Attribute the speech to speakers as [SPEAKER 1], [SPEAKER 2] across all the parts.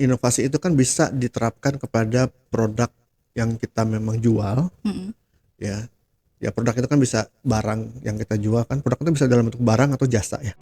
[SPEAKER 1] inovasi itu kan bisa diterapkan kepada produk yang kita memang jual,
[SPEAKER 2] Mm-mm.
[SPEAKER 1] ya. Ya produk itu kan bisa barang yang kita jual kan, produk itu bisa dalam bentuk barang atau jasa ya.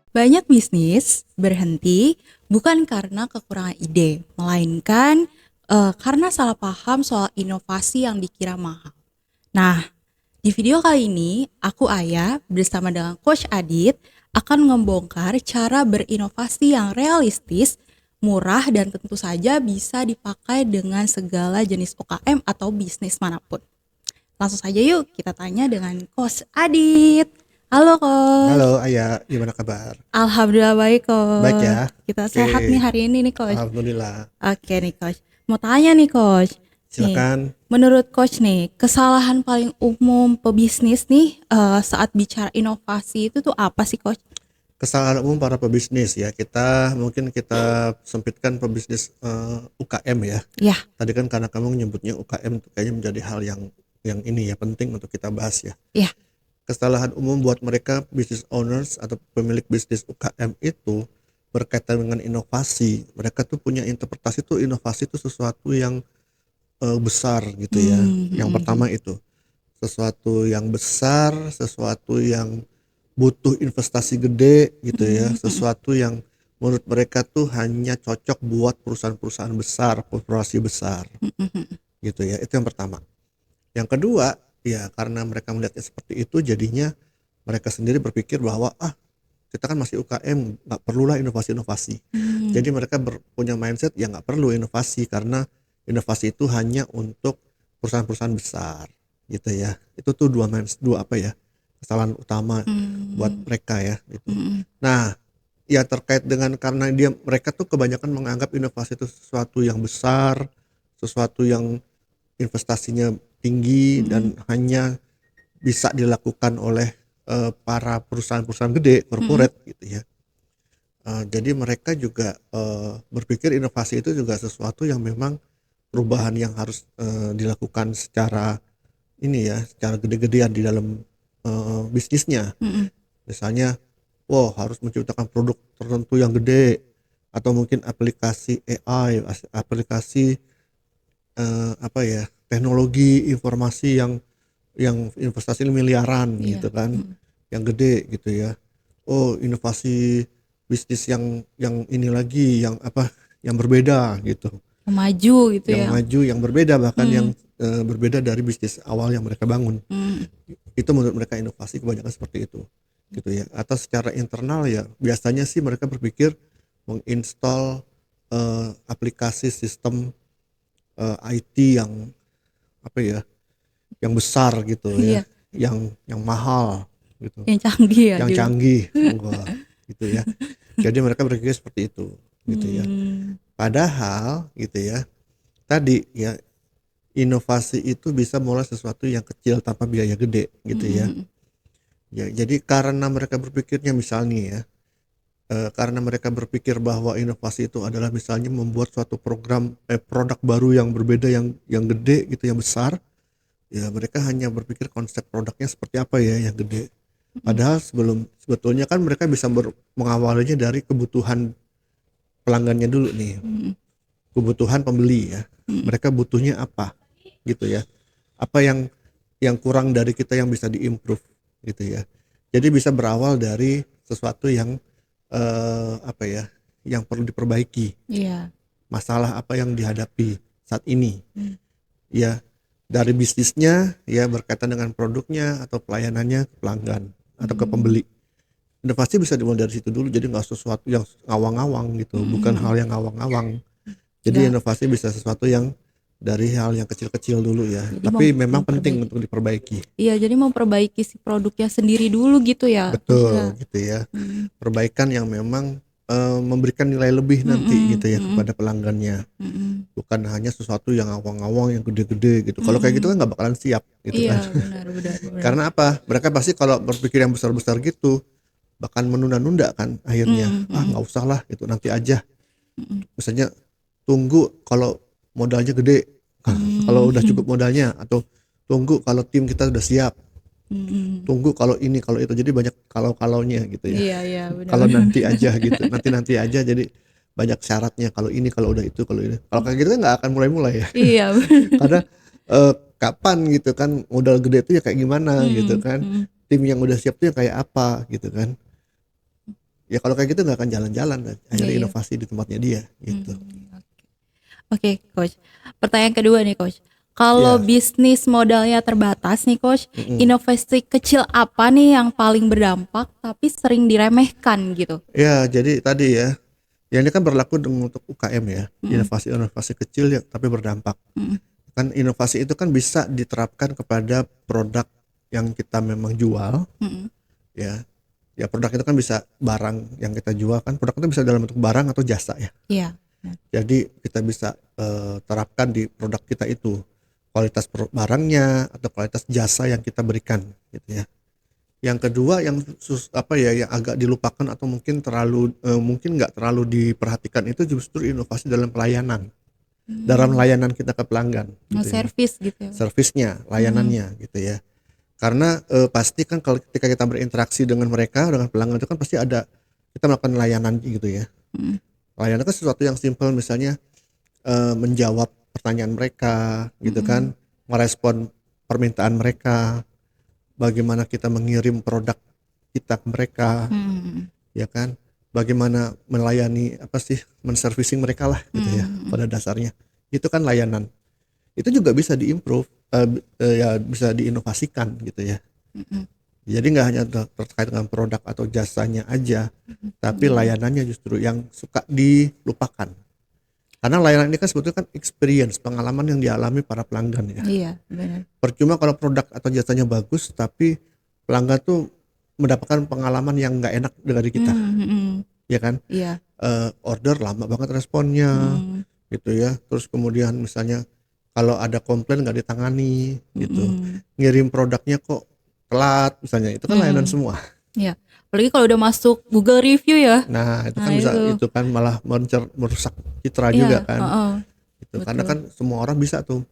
[SPEAKER 2] Banyak bisnis berhenti bukan karena kekurangan ide, melainkan karena salah paham soal inovasi yang dikira mahal. Nah, di video kali ini, aku Aya bersama dengan Coach Adit akan membongkar cara berinovasi yang realistis, murah, dan tentu saja bisa dipakai dengan segala jenis UKM atau bisnis manapun. Langsung saja yuk kita tanya dengan Coach Adit. Halo
[SPEAKER 1] Halo
[SPEAKER 2] Coach.
[SPEAKER 1] Ayah, gimana kabar?
[SPEAKER 2] Alhamdulillah baik
[SPEAKER 1] Baik
[SPEAKER 2] Coach.
[SPEAKER 1] ya.
[SPEAKER 2] Kita
[SPEAKER 1] Oke,
[SPEAKER 2] sehat nih hari ini nih Coach.
[SPEAKER 1] alhamdulillah.
[SPEAKER 2] Oke nih Coach. Mau tanya nih Coach. Nih,
[SPEAKER 1] Silakan.
[SPEAKER 2] menurut Coach nih, kesalahan paling umum pebisnis nih saat bicara inovasi itu tuh apa sih Coach?
[SPEAKER 1] Kesalahan umum para pebisnis ya. Kita sempitkan pebisnis UKM ya.
[SPEAKER 2] Ya,
[SPEAKER 1] Tadi kan karena kamu menyebutnya UKM tuh kayaknya menjadi hal yang ini ya penting untuk kita bahas ya.
[SPEAKER 2] ya.
[SPEAKER 1] Kesalahan umum buat mereka business owners atau pemilik bisnis UKM itu berkaitan dengan inovasi. Mereka tuh punya interpretasi tuh inovasi itu sesuatu yang besar gitu ya. Yang pertama itu sesuatu yang besar, sesuatu yang butuh investasi gede gitu ya, sesuatu yang menurut mereka tuh hanya cocok buat perusahaan-perusahaan besar, korporasi besar gitu ya. Itu yang pertama. Yang kedua, ya karena mereka melihatnya seperti itu jadinya mereka sendiri berpikir bahwa kita kan masih UKM, nggak perlulah inovasi-inovasi. Jadi mereka punya mindset ya nggak perlu inovasi karena inovasi itu hanya untuk perusahaan-perusahaan besar gitu ya. Itu tuh dua apa ya, kesalahan utama buat mereka ya gitu. Nah, ya terkait dengan karena mereka tuh kebanyakan menganggap inovasi itu sesuatu yang besar, sesuatu yang investasinya tinggi dan hanya bisa dilakukan oleh para perusahaan-perusahaan gede, corporate gitu ya. Jadi mereka juga berpikir inovasi itu juga sesuatu yang memang perubahan yang harus dilakukan secara ini ya, secara gede-gedean di dalam bisnisnya. Misalnya, wow harus menciptakan produk tertentu yang gede atau mungkin aplikasi AI, aplikasi apa ya, teknologi informasi yang investasi miliaran
[SPEAKER 2] Iya.
[SPEAKER 1] gitu kan, yang gede gitu ya. Oh inovasi bisnis yang ini lagi, yang apa, yang berbeda gitu,
[SPEAKER 2] Maju gitu
[SPEAKER 1] yang
[SPEAKER 2] ya.
[SPEAKER 1] maju, yang berbeda, bahkan yang berbeda dari bisnis awal yang mereka bangun. Itu menurut mereka inovasi kebanyakan seperti itu gitu ya. Atau secara internal ya biasanya sih mereka berpikir menginstal aplikasi sistem IT yang apa ya, yang besar gitu ya,
[SPEAKER 2] Iya,
[SPEAKER 1] yang mahal gitu,
[SPEAKER 2] yang canggih ya
[SPEAKER 1] yang
[SPEAKER 2] juga.
[SPEAKER 1] canggih, wah gitu ya. Jadi mereka berpikir seperti itu gitu ya.
[SPEAKER 2] Hmm.
[SPEAKER 1] Padahal gitu ya, tadi ya inovasi itu bisa mulai sesuatu yang kecil tanpa biaya gede gitu ya. Ya jadi karena mereka berpikirnya misalnya ya, karena mereka berpikir bahwa inovasi itu adalah misalnya membuat suatu produk baru yang berbeda, yang gede gitu, yang besar. Ya mereka hanya berpikir konsep produknya seperti apa ya yang gede. Padahal sebetulnya kan mereka bisa mengawalinya dari kebutuhan pelanggannya dulu nih, kebutuhan pembeli ya. Mereka butuhnya apa gitu ya. Apa yang kurang dari kita yang bisa diimprove gitu ya. Jadi bisa berawal dari sesuatu yang apa ya, yang perlu diperbaiki.
[SPEAKER 2] Iya.
[SPEAKER 1] Masalah apa yang dihadapi saat ini. Ya dari bisnisnya ya berkaitan dengan produknya atau pelayanannya ke pelanggan atau ke pembeli. Inovasi bisa dimulai dari situ dulu, jadi nggak sesuatu yang ngawang-ngawang gitu, bukan hal yang ngawang-ngawang. Jadi
[SPEAKER 2] Nggak,
[SPEAKER 1] inovasi bisa sesuatu yang dari hal yang kecil-kecil dulu ya,
[SPEAKER 2] jadi
[SPEAKER 1] tapi memang penting
[SPEAKER 2] memperbaiki.
[SPEAKER 1] untuk diperbaiki.
[SPEAKER 2] Iya, jadi memperbaiki si produknya sendiri dulu gitu ya, Coach ya.
[SPEAKER 1] Betul gitu ya, perbaikan yang memang memberikan nilai lebih nanti gitu ya kepada pelanggannya, bukan hanya sesuatu yang ngawang-ngawang yang gede-gede gitu. Kalau kayak gitu kan nggak bakalan siap gitu
[SPEAKER 2] Iya,
[SPEAKER 1] kan.
[SPEAKER 2] benar benar benar.
[SPEAKER 1] Karena apa, mereka pasti kalau berpikir yang besar-besar gitu bahkan menunda-nunda kan akhirnya, nggak usah lah gitu, nanti aja. Misalnya tunggu kalau modalnya gede, kalau udah cukup modalnya, atau tunggu kalau tim kita udah siap
[SPEAKER 2] Mhm.
[SPEAKER 1] Tunggu kalau ini, kalau itu, jadi banyak kalau-kalaunya gitu ya.
[SPEAKER 2] Iya iya, benar
[SPEAKER 1] Kalau
[SPEAKER 2] benar.
[SPEAKER 1] nanti aja gitu, nanti-nanti aja, jadi banyak syaratnya, kalau ini, kalau udah itu, kalau ini. Kalau kayak gitu kan nggak akan mulai-mulai ya.
[SPEAKER 2] Iya,
[SPEAKER 1] Karena, kapan gitu kan, modal gede itu ya kayak gimana gitu
[SPEAKER 2] mhm
[SPEAKER 1] kan,
[SPEAKER 2] mhm.
[SPEAKER 1] tim yang udah siap tuh yang kayak apa gitu kan. Ya kalau kayak gitu nggak akan jalan-jalan,
[SPEAKER 2] Iya
[SPEAKER 1] akhirnya
[SPEAKER 2] iya.
[SPEAKER 1] inovasi di tempatnya dia gitu.
[SPEAKER 2] Oke. Oke, Coach. Pertanyaan kedua nih, Coach. Kalau
[SPEAKER 1] Iya,
[SPEAKER 2] bisnis modalnya terbatas nih, Coach,
[SPEAKER 1] mhm.
[SPEAKER 2] inovasi kecil apa nih yang paling berdampak tapi sering diremehkan gitu?
[SPEAKER 1] Ya jadi tadi ya, ya ini kan berlaku untuk UKM ya,
[SPEAKER 2] Mhm
[SPEAKER 1] inovasi-inovasi kecil yang tapi berdampak.
[SPEAKER 2] mhm
[SPEAKER 1] Kan inovasi itu kan bisa diterapkan kepada produk yang kita memang jual
[SPEAKER 2] mhm.
[SPEAKER 1] ya. Ya produk itu kan bisa barang yang kita jual kan, produk itu bisa dalam bentuk barang atau jasa ya.
[SPEAKER 2] Iya, benar.
[SPEAKER 1] Jadi kita bisa, terapkan di produk kita itu, kualitas barangnya atau kualitas jasa yang kita berikan gitu ya. Yang kedua yang apa ya, yang agak dilupakan atau mungkin terlalu, mungkin nggak terlalu diperhatikan itu justru inovasi dalam pelayanan. Dalam
[SPEAKER 2] Mmm,
[SPEAKER 1] layanan kita ke pelanggan gitu ya,
[SPEAKER 2] nge-service gitu ya, Coach?
[SPEAKER 1] servisnya,
[SPEAKER 2] Mhm
[SPEAKER 1] layanannya gitu ya. Karena, pasti kan kalau ketika kita berinteraksi dengan mereka, dengan pelanggan itu kan pasti ada, kita melakukan layanan gitu ya.
[SPEAKER 2] mhm
[SPEAKER 1] Layanan kan sesuatu yang simpel, misalnya, menjawab pertanyaan mereka gitu
[SPEAKER 2] mhm
[SPEAKER 1] kan, merespon permintaan mereka, bagaimana kita mengirim produk kita ke mereka,
[SPEAKER 2] mhm
[SPEAKER 1] ya kan, bagaimana melayani apa sih, menservising mereka lah gitu ya
[SPEAKER 2] mhm
[SPEAKER 1] pada dasarnya. Itu kan layanan. Itu juga bisa di-improve, ya bisa diinovasikan gitu ya.
[SPEAKER 2] mhm mhm
[SPEAKER 1] Jadi nggak hanya terkait dengan produk atau jasanya aja, tapi
[SPEAKER 2] mhm.
[SPEAKER 1] layanannya justru yang suka dilupakan. Karena layanan ini kan sebetulnya kan experience, pengalaman yang dialami para pelanggan ya.
[SPEAKER 2] Iya, benar.
[SPEAKER 1] Percuma kalau produk atau jasanya bagus, tapi pelanggan tuh mendapatkan pengalaman yang nggak enak dari kita,
[SPEAKER 2] Mhm.
[SPEAKER 1] ya kan?
[SPEAKER 2] Iya,
[SPEAKER 1] Order lama banget responnya,
[SPEAKER 2] mhm
[SPEAKER 1] gitu ya. Terus kemudian misalnya kalau ada komplain nggak ditangani, gitu.
[SPEAKER 2] mhm
[SPEAKER 1] Ngirim produknya kok telat, misalnya itu kan layanan
[SPEAKER 2] mhm.
[SPEAKER 1] semua.
[SPEAKER 2] Iya, apalagi kalau udah masuk Google review ya.
[SPEAKER 1] Nah itu
[SPEAKER 2] Nah
[SPEAKER 1] kan bisa,
[SPEAKER 2] itu.
[SPEAKER 1] itu kan malah merusak citra juga
[SPEAKER 2] Iya,
[SPEAKER 1] kan,
[SPEAKER 2] heeh,
[SPEAKER 1] gitu. Karena
[SPEAKER 2] betul.
[SPEAKER 1] kan semua orang bisa tuh,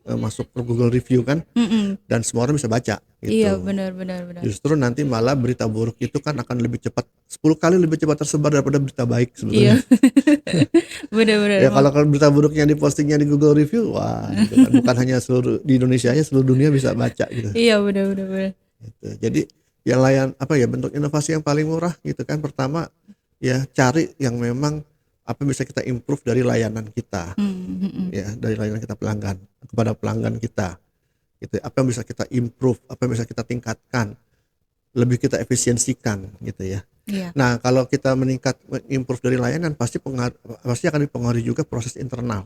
[SPEAKER 1] masuk ke Google review kan,
[SPEAKER 2] Mhm.
[SPEAKER 1] dan semua orang bisa baca
[SPEAKER 2] Iya,
[SPEAKER 1] gitu.
[SPEAKER 2] benar benar benar.
[SPEAKER 1] Justru nanti malah berita buruk itu kan akan lebih cepat, 10 kali lebih cepat tersebar daripada berita baik sebetulnya.
[SPEAKER 2] Iya. Benar benar,
[SPEAKER 1] Ya
[SPEAKER 2] emang.
[SPEAKER 1] kalau berita buruknya dipostingnya di Google review, wah gitu kan, bukan hanya seluruh di Indonesia aja, seluruh dunia bisa baca gitu.
[SPEAKER 2] Iya, benar benar benar.
[SPEAKER 1] Gitu. Jadi ya apa ya, bentuk inovasi yang paling murah gitu kan, pertama ya cari yang memang apa yang bisa kita improve dari layanan kita,
[SPEAKER 2] Mhm mhm.
[SPEAKER 1] ya dari layanan kita pelanggan kepada pelanggan kita gitu. Apa yang bisa kita improve, apa yang bisa kita tingkatkan, lebih kita efisiensikan gitu ya.
[SPEAKER 2] Iya.
[SPEAKER 1] Nah kalau kita improve dari layanan, pasti akan dipengaruhi juga proses internal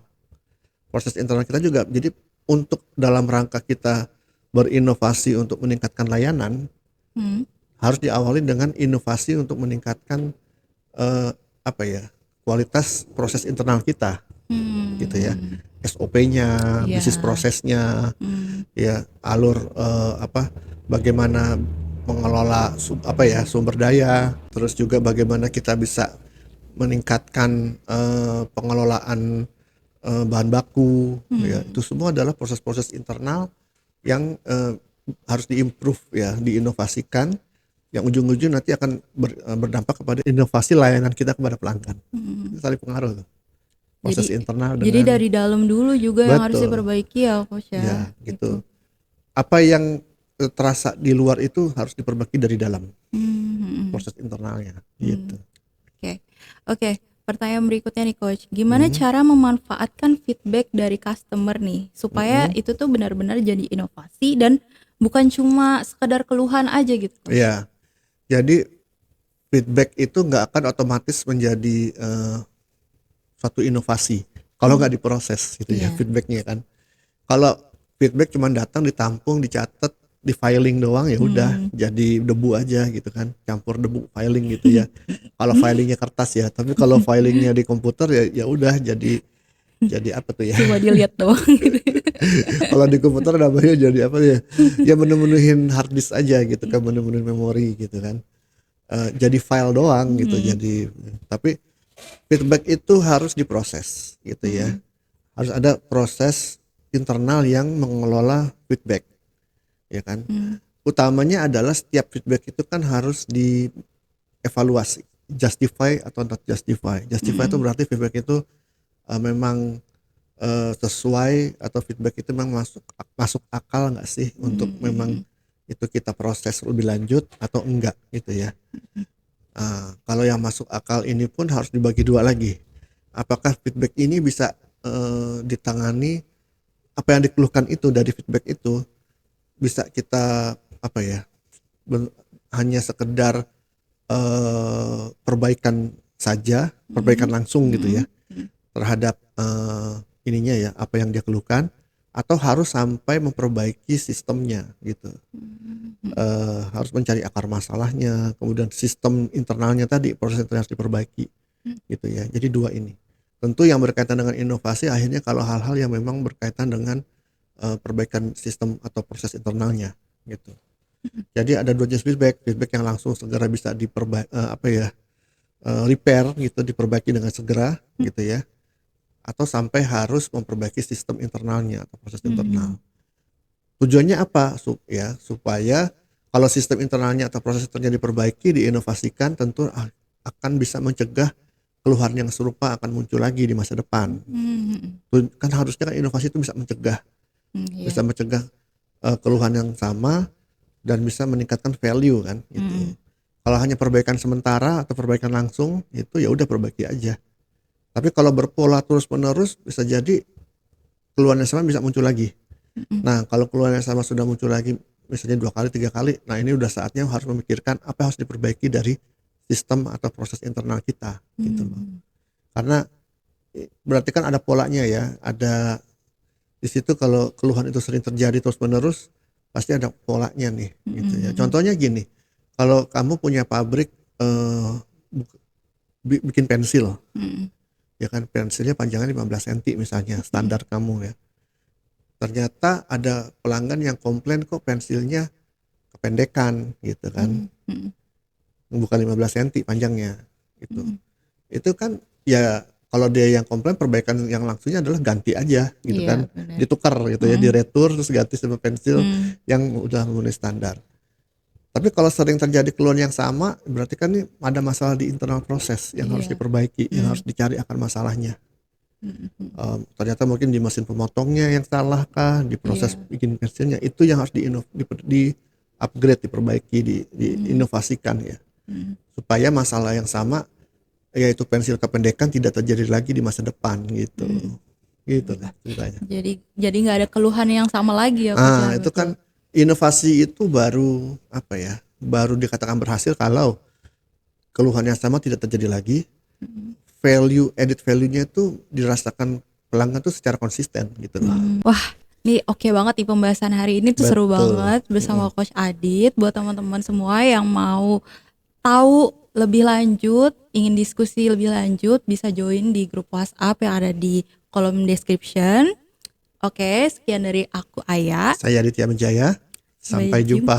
[SPEAKER 1] kita juga. Jadi untuk dalam rangka kita berinovasi untuk meningkatkan layanan,
[SPEAKER 2] Mhm.
[SPEAKER 1] harus diawali dengan inovasi untuk meningkatkan, eee, apa ya, kualitas proses internal kita gitu ya.
[SPEAKER 2] Mmm.
[SPEAKER 1] SOP-nya,
[SPEAKER 2] Iya.
[SPEAKER 1] bisnis prosesnya,
[SPEAKER 2] Mmm.
[SPEAKER 1] ya alur, bagaimana mengelola sumber daya, terus juga bagaimana kita bisa meningkatkan, pengelolaan, bahan baku ya.
[SPEAKER 2] Mmm.
[SPEAKER 1] Itu semua adalah proses-proses internal yang, harus diimprove ya, diinovasikan, yang ujung-ujung nanti akan berdampak kepada inovasi layanan kita kepada pelanggan.
[SPEAKER 2] Mhm.
[SPEAKER 1] Itu saling pengaruh tuh,
[SPEAKER 2] Jadi
[SPEAKER 1] proses internal
[SPEAKER 2] jadi
[SPEAKER 1] dengan,
[SPEAKER 2] dari dalam dulu juga yang harus
[SPEAKER 1] betul,
[SPEAKER 2] diperbaiki ya, Coach, ya,
[SPEAKER 1] ya
[SPEAKER 2] gitu.
[SPEAKER 1] gitu. Apa yang, terasa di luar itu harus diperbaiki dari dalam,
[SPEAKER 2] Mmm, mhm.
[SPEAKER 1] proses internalnya
[SPEAKER 2] Mmm.
[SPEAKER 1] gitu.
[SPEAKER 2] Oke. Oke, pertanyaan berikutnya nih, Coach. Gimana
[SPEAKER 1] Mhm,
[SPEAKER 2] cara memanfaatkan feedback dari customer nih, supaya
[SPEAKER 1] mhm,
[SPEAKER 2] itu tuh benar-benar jadi inovasi dan bukan cuma sekedar keluhan aja gitu, Coach?
[SPEAKER 1] iya. Jadi feedback itu nggak akan otomatis menjadi, suatu inovasi kalau
[SPEAKER 2] Mmm,
[SPEAKER 1] nggak diproses gitu ya
[SPEAKER 2] iya.
[SPEAKER 1] feedbacknya kan. Kalau feedback cuma datang, ditampung, dicatat, di-filing doang, ya udah
[SPEAKER 2] Mmm.
[SPEAKER 1] jadi debu aja gitu kan, campur debu filing gitu ya. Kalau filingnya kertas ya, tapi kalau filingnya di komputer ya udah jadi apa tuh ya,
[SPEAKER 2] Cuma dilihat doang gitu ya.
[SPEAKER 1] kalau di komputer namanya jadi apa ya, ya menu-menuhin hard disk aja gitu kan, menu-menuhin memori gitu kan. Jadi file doang gitu,
[SPEAKER 2] Mhm,
[SPEAKER 1] jadi tapi feedback itu harus diproses gitu ya.
[SPEAKER 2] mhm,
[SPEAKER 1] Harus ada proses internal yang mengelola feedback, ya kan.
[SPEAKER 2] mmm.
[SPEAKER 1] utamanya adalah setiap feedback itu kan harus dievaluasi, justify atau not justify. Justify itu berarti feedback itu memang sesuai, atau feedback itu memang masuk akal nggak sih untuk memang itu kita proses lebih lanjut atau enggak gitu ya. Kalau yang masuk akal ini pun harus dibagi dua lagi. Apakah feedback ini bisa ditangani, apa yang dikeluhkan itu dari feedback itu bisa kita apa ya, hanya sekedar perbaikan saja, perbaikan langsung gitu ya terhadap ininya ya, apa yang dia keluhkan, atau harus sampai memperbaiki sistemnya gitu. Harus mencari akar masalahnya, kemudian sistem internalnya tadi, proses internal harus diperbaiki gitu ya. Jadi dua ini. Tentu yang berkaitan dengan inovasi akhirnya kalau hal-hal yang memang berkaitan dengan perbaikan sistem atau proses internalnya gitu. Jadi ada dua jenis feedback yang langsung segera bisa repair gitu, diperbaiki dengan segera gitu ya, atau sampai harus memperbaiki sistem internalnya atau proses internal. Tujuannya apa? Supaya kalau sistem internalnya atau proses internalnya diperbaiki, diinovasikan, tentu akan bisa mencegah keluhan yang serupa akan muncul lagi di masa depan. Kan harusnya kan inovasi itu bisa mencegah, bisa mencegah keluhan yang sama dan bisa meningkatkan value kan gitu. Kalau hanya perbaikan sementara atau perbaikan langsung itu ya udah perbaiki aja. Tapi kalau berpola terus menerus bisa jadi keluhan yang sama bisa muncul lagi. Nah kalau keluhan yang sama sudah muncul lagi misalnya 2 kali 3 kali, nah ini udah saatnya harus memikirkan apa yang harus diperbaiki dari sistem atau proses internal kita gitu loh. Karena berarti kan ada polanya ya, ada di situ. Kalau keluhan itu sering terjadi terus menerus pasti ada polanya nih gitu ya. Contohnya gini, kalau kamu punya pabrik bikin pensil, ya kan pensilnya panjangnya 15 cm misalnya, standar kamu ya. Ternyata ada pelanggan yang komplain kok pensilnya kependekan gitu kan, bukan 15 cm panjangnya gitu. Itu kan ya kalau dia yang komplain, perbaikan yang langsungnya adalah ganti aja gitu kan,
[SPEAKER 2] bener.
[SPEAKER 1] ditukar gitu ya, diretur terus ganti sama pensil yang udah memenuhi standar. Tapi kalau sering terjadi keluhan yang sama, berarti kan ini ada masalah di internal proses yang harus diperbaiki, yang harus dicari akar masalahnya. Ternyata mungkin di mesin pemotongnya yang salah kah, di proses bikin pensilnya, itu yang harus di upgrade, diperbaiki, diinovasikan ya, supaya masalah yang sama yaitu pensil kependekan tidak terjadi lagi di masa depan gitu. Gitu lah ceritanya.
[SPEAKER 2] Jadi nggak ada keluhan yang sama lagi ya Coach ya,
[SPEAKER 1] Itu
[SPEAKER 2] betul.
[SPEAKER 1] kan inovasi itu baru baru dikatakan berhasil kalau keluhan yang sama tidak terjadi lagi, added value-nya itu dirasakan pelanggan tuh secara konsisten gitu loh.
[SPEAKER 2] Wah, nih oke banget nih pembahasan hari ini tuh seru
[SPEAKER 1] Betul.
[SPEAKER 2] banget bersama Coach Adit. Buat teman-teman semua yang mau tahu lebih lanjut, ingin diskusi lebih lanjut, bisa join di grup WhatsApp yang ada di kolom description. Oke, sekian dari aku Aya.
[SPEAKER 1] Saya Aditya Menjaya. Sampai jumpa.